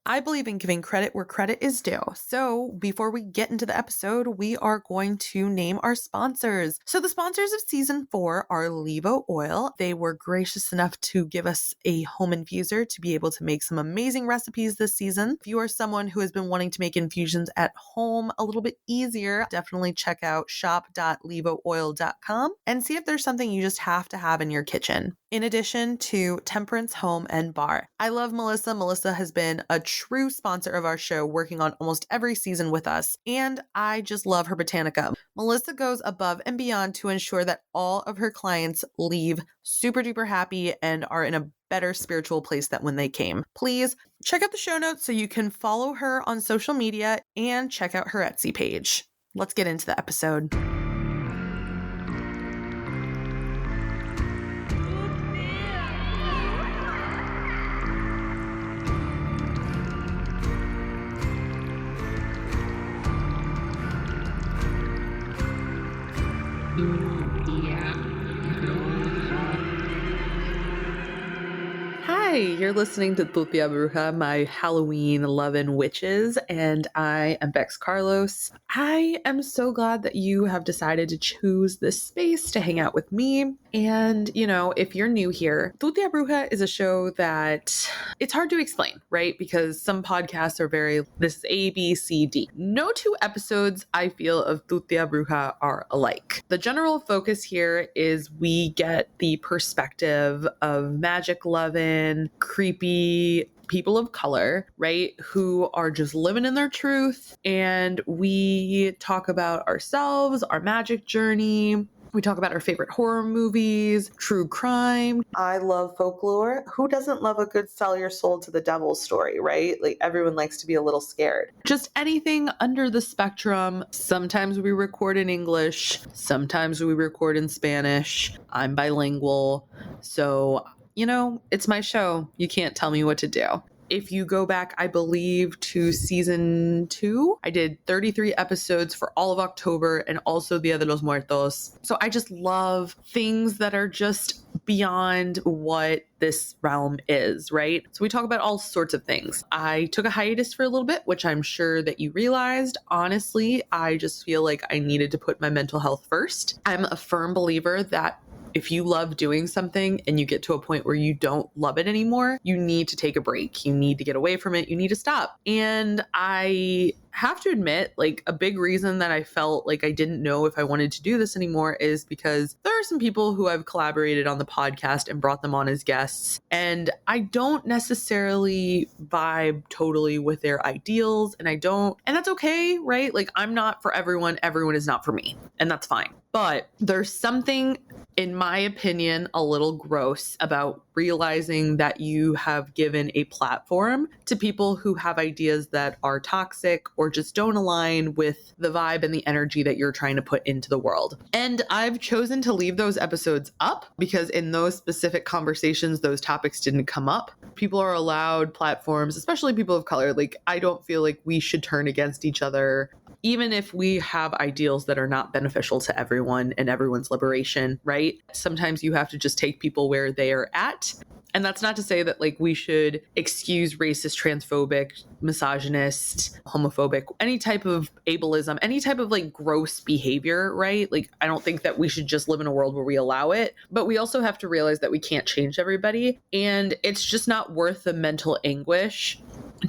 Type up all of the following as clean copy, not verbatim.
I believe in giving credit where credit is due. So before we get into the episode, we are going to name our sponsors. So the sponsors of season 4 are Levo Oil. They were gracious enough to give us a home infuser to be able to make some amazing recipes this season. If you are someone who has been wanting to make infusions at home a little bit easier, definitely check out shop.levooil.com and see if there's something you just have to have in your kitchen. In addition to Temperance Home and Bar. I love Melissa. Melissa has been a true sponsor of our show, working on almost every season with us, and I just love her Botanica. Melissa goes above and beyond to ensure that all of her clients leave super duper happy and are in a better spiritual place than when they came. Please check out the show notes so you can follow her on social media and check out her Etsy page. Let's get into the episode. Hi, you're listening to Tutia Bruja, my Halloween lovin' witches, and I am Bex Carlos. I am so glad that you have decided to choose this space to hang out with me. And, if you're new here, Tutia Bruja is a show that it's hard to explain, right? Because some podcasts are this is A, B, C, D. No two episodes, I feel, of Tutia Bruja are alike. The general focus here is we get the perspective of magic lovin', creepy people of color, right? Who are just living in their truth. And we talk about ourselves, our magic journey. We talk about our favorite horror movies, true crime. I love folklore. Who doesn't love a good sell your soul to the devil story, right? Like everyone likes to be a little scared. Just anything under the spectrum. Sometimes we record in English. Sometimes we record in Spanish. I'm bilingual. So it's my show. You can't tell me what to do. If you go back, I believe, to season 2, I did 33 episodes for all of October and also Dia de los Muertos. So I just love things that are just beyond what this realm is, right? So we talk about all sorts of things. I took a hiatus for a little bit, which I'm sure that you realized. Honestly, I just feel like I needed to put my mental health first. I'm a firm believer that if you love doing something and you get to a point where you don't love it anymore, you need to take a break. You need to get away from it. You need to stop. And I have to admit, a big reason that I felt like I didn't know if I wanted to do this anymore is because there are some people who I've collaborated on the podcast and brought them on as guests. And I don't necessarily vibe totally with their ideals. And that's okay, right? I'm not for everyone. Everyone is not for me. And that's fine. But there's something, in my opinion, a little gross about realizing that you have given a platform to people who have ideas that are toxic or just don't align with the vibe and the energy that you're trying to put into the world. And I've chosen to leave those episodes up because in those specific conversations, those topics didn't come up. People are allowed platforms, especially people of color. I don't feel like we should turn against each other, even if we have ideals that are not beneficial to everyone and everyone's liberation, right? Sometimes you have to just take people where they are at. And that's not to say that we should excuse racist, transphobic, misogynist, homophobic, any type of ableism, any type of gross behavior, right? I don't think that we should just live in a world where we allow it, but we also have to realize that we can't change everybody. And it's just not worth the mental anguish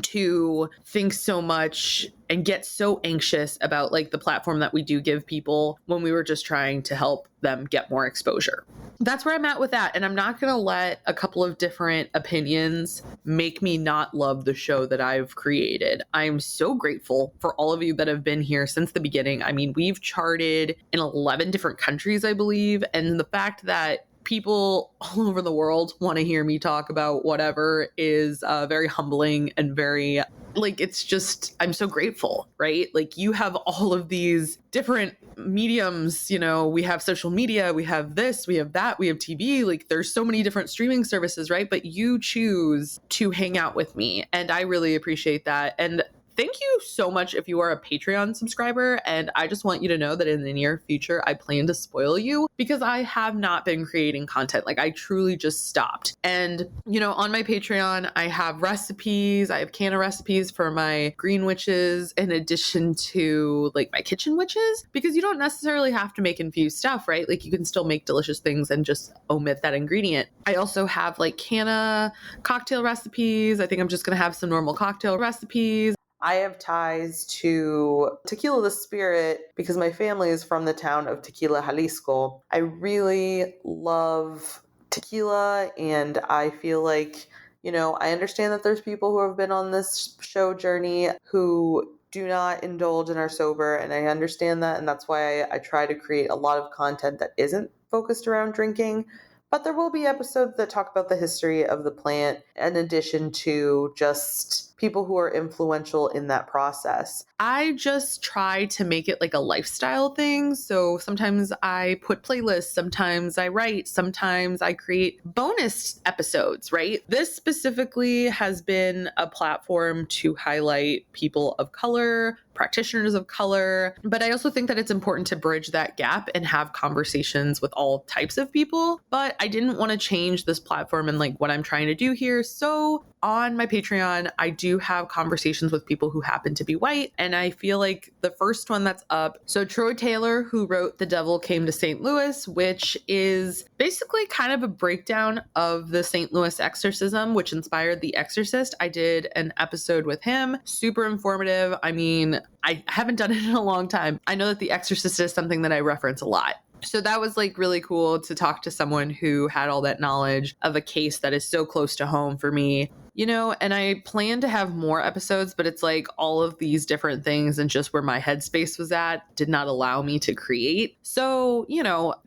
to think so much and get so anxious about the platform that we do give people when we were just trying to help them get more exposure. That's where I'm at with that. And I'm not going to let a couple of different opinions make me not love the show that I've created. I'm so grateful for all of you that have been here since the beginning. I mean, we've charted in 11 different countries, I believe. And the fact that people all over the world want to hear me talk about whatever is very humbling and very it's just, I'm so grateful, right? You have all of these different mediums, we have social media, we have this, we have that, we have TV, there's so many different streaming services, right? But you choose to hang out with me. And I really appreciate that. And thank you so much if you are a Patreon subscriber. And I just want you to know that in the near future, I plan to spoil you because I have not been creating content. Like I truly just stopped. And, on my Patreon, I have recipes. I have can of recipes for my green witches in addition to like my kitchen witches, because you don't necessarily have to make infused stuff, right? Like you can still make delicious things and just omit that ingredient. I also have like canna cocktail recipes. I think I'm just going to have some normal cocktail recipes. I have ties to Tequila the Spirit because my family is from the town of Tequila, Jalisco. I really love tequila, and I feel like, I understand that there's people who have been on this show journey who do not indulge and are sober, and I understand that, and that's why I try to create a lot of content that isn't focused around drinking. But there will be episodes that talk about the history of the plant in addition to just people who are influential in that process. I just try to make it like a lifestyle thing. So sometimes I put playlists, sometimes I write, sometimes I create bonus episodes, right? This specifically has been a platform to highlight people of color, practitioners of color, but I also think that it's important to bridge that gap and have conversations with all types of people. But I didn't want to change this platform and like what I'm trying to do here. So on my Patreon, I do have conversations with people who happen to be white. And I feel like the first one that's up, so Troy Taylor, who wrote The Devil Came to St. Louis, which is basically kind of a breakdown of the St. Louis exorcism, which inspired The Exorcist. I did an episode with him, super informative. I mean, I haven't done it in a long time. I know that The Exorcist is something that I reference a lot. So that was like really cool to talk to someone who had all that knowledge of a case that is so close to home for me. And I plan to have more episodes, but it's like all of these different things and just where my headspace was at did not allow me to create. So,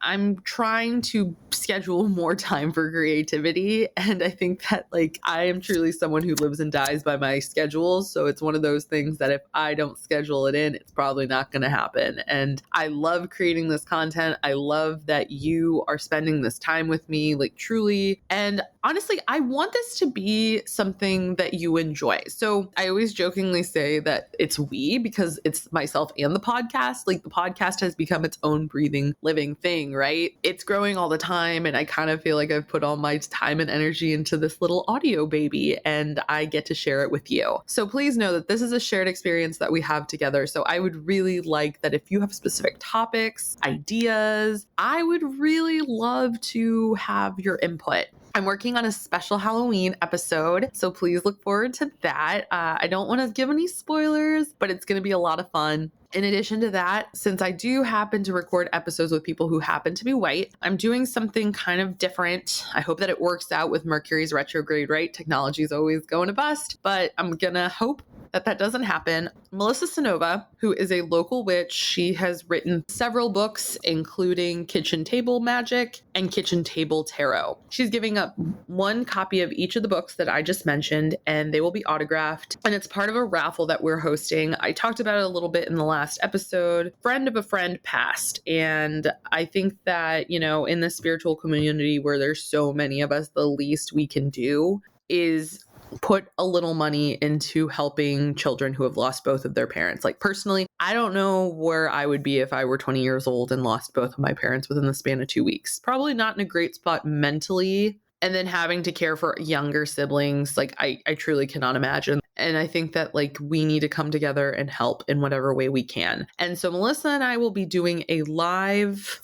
I'm trying to schedule more time for creativity. And I think that like I am truly someone who lives and dies by my schedule. So it's one of those things that if I don't schedule it in, it's probably not going to happen. And I love creating this content. I love that you are spending this time with me, like truly. And honestly, I want this to be something that you enjoy. So I always jokingly say that it's we because it's myself and the podcast. Like the podcast has become its own breathing, living thing, right? It's growing all the time. And I kind of feel like I've put all my time and energy into this little audio baby and I get to share it with you. So please know that this is a shared experience that we have together. So I would really like that if you have specific topics, ideas, I would really love to have your input. I'm working on a special Halloween episode, so please look forward to that. I don't want to give any spoilers, but it's going to be a lot of fun. In addition to that, since I do happen to record episodes with people who happen to be white, I'm doing something kind of different. I hope that it works out with Mercury's retrograde, right? Technology is always going to bust, but I'm going to hope that doesn't happen. Melissa Sonova, who is a local witch, she has written several books, including Kitchen Table Magic and Kitchen Table Tarot. She's giving up one copy of each of the books that I just mentioned, and they will be autographed. And it's part of a raffle that we're hosting. I talked about it a little bit in the last episode. Friend of a friend passed. And I think that, in the spiritual community where there's so many of us, the least we can do is put a little money into helping children who have lost both of their parents. Like personally, I don't know where I would be if I were 20 years old and lost both of my parents within the span of 2 weeks. Probably not in a great spot mentally. And then having to care for younger siblings, like I truly cannot imagine. And I think that like we need to come together and help in whatever way we can. And so Melissa and I will be doing a live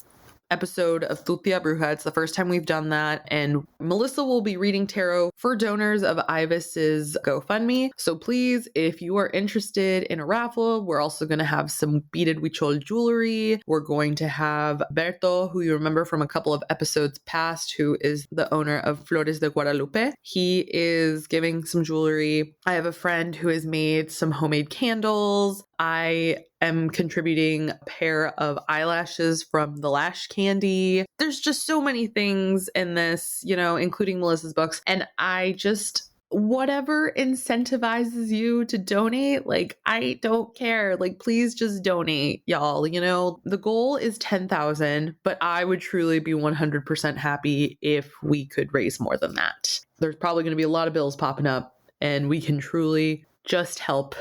episode of Tupia Bruja. It's the first time we've done that. And Melissa will be reading tarot for donors of Ivis's GoFundMe. So please, if you are interested in a raffle, we're also going to have some beaded huichol jewelry. We're going to have Berto, who you remember from a couple of episodes past, who is the owner of Flores de Guadalupe. He is giving some jewelry. I have a friend who has made some homemade candles. I am contributing a pair of eyelashes from the Lash Candy. There's just so many things in this, including Melissa's books. And I just, whatever incentivizes you to donate, like, I don't care. Like, please just donate, y'all. The goal is 10,000, but I would truly be 100% happy if we could raise more than that. There's probably going to be a lot of bills popping up, and we can truly just help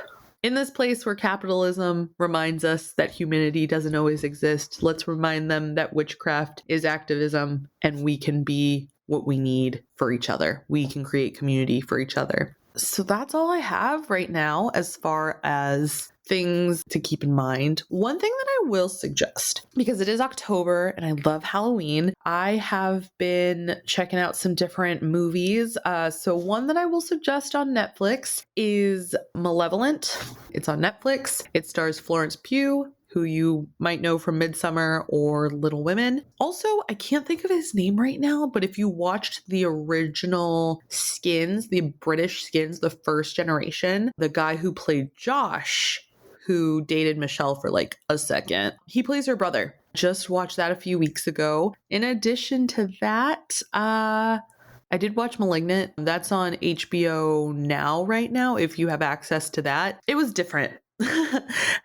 in this place where capitalism reminds us that humanity doesn't always exist, let's remind them that witchcraft is activism and we can be what we need for each other. We can create community for each other. So that's all I have right now as far as things to keep in mind. One thing that I will suggest, because it is October and I love Halloween, I have been checking out some different movies. So one that I will suggest on Netflix is Malevolent. It's on Netflix. It stars Florence Pugh, who you might know from Midsummer or Little Women. Also, I can't think of his name right now, but if you watched the original Skins, the British Skins, the first generation, the guy who played Josh, who dated Michelle for like a second, he plays her brother. Just watched that a few weeks ago. In addition to that, I did watch Malignant. That's on HBO Now right now, if you have access to that. It was different.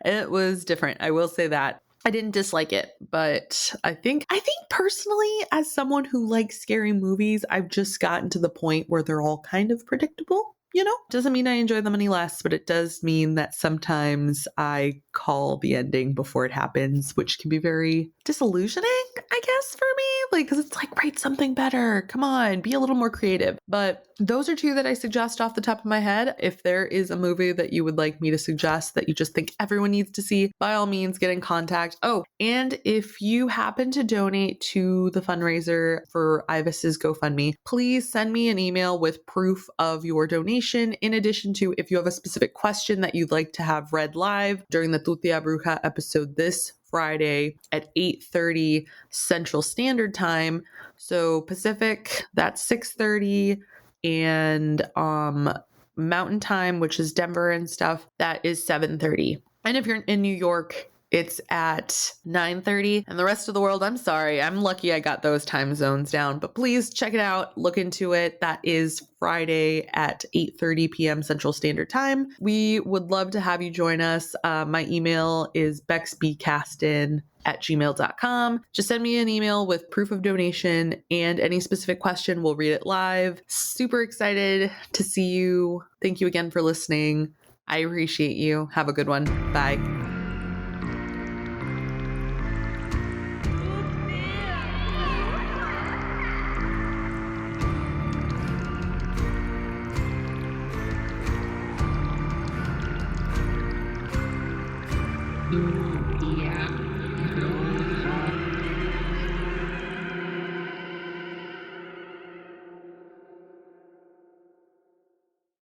It was different. I will say that. I didn't dislike it, but I think personally, as someone who likes scary movies, I've just gotten to the point where they're all kind of predictable. Doesn't mean I enjoy them any less, but it does mean that sometimes I call the ending before it happens, which can be very disillusioning, I guess, for me. Because it's like, write something better. Come on, be a little more creative. But those are two that I suggest off the top of my head. If there is a movie that you would like me to suggest that you just think everyone needs to see, by all means, get in contact. Oh, and if you happen to donate to the fundraiser for Ivis's GoFundMe, please send me an email with proof of your donation. In addition to, if you have a specific question that you'd like to have read live during the Tutia Bruja episode this Friday at 8:30 Central Standard Time. So Pacific, that's 6:30, and Mountain Time, which is Denver and stuff, that is 7:30. And if you're in New York, it's at 9:30. And the rest of the world, I'm sorry, I'm lucky I got those time zones down, but please check it out, look into it. That is Friday at 8:30 p.m. Central Standard Time. We would love to have you join us. My email is bexbcastin@gmail.com. Just send me an email with proof of donation and any specific question. We'll read it live. Super excited to see you. Thank you again for listening. I appreciate you. Have a good one. Bye. Yeah.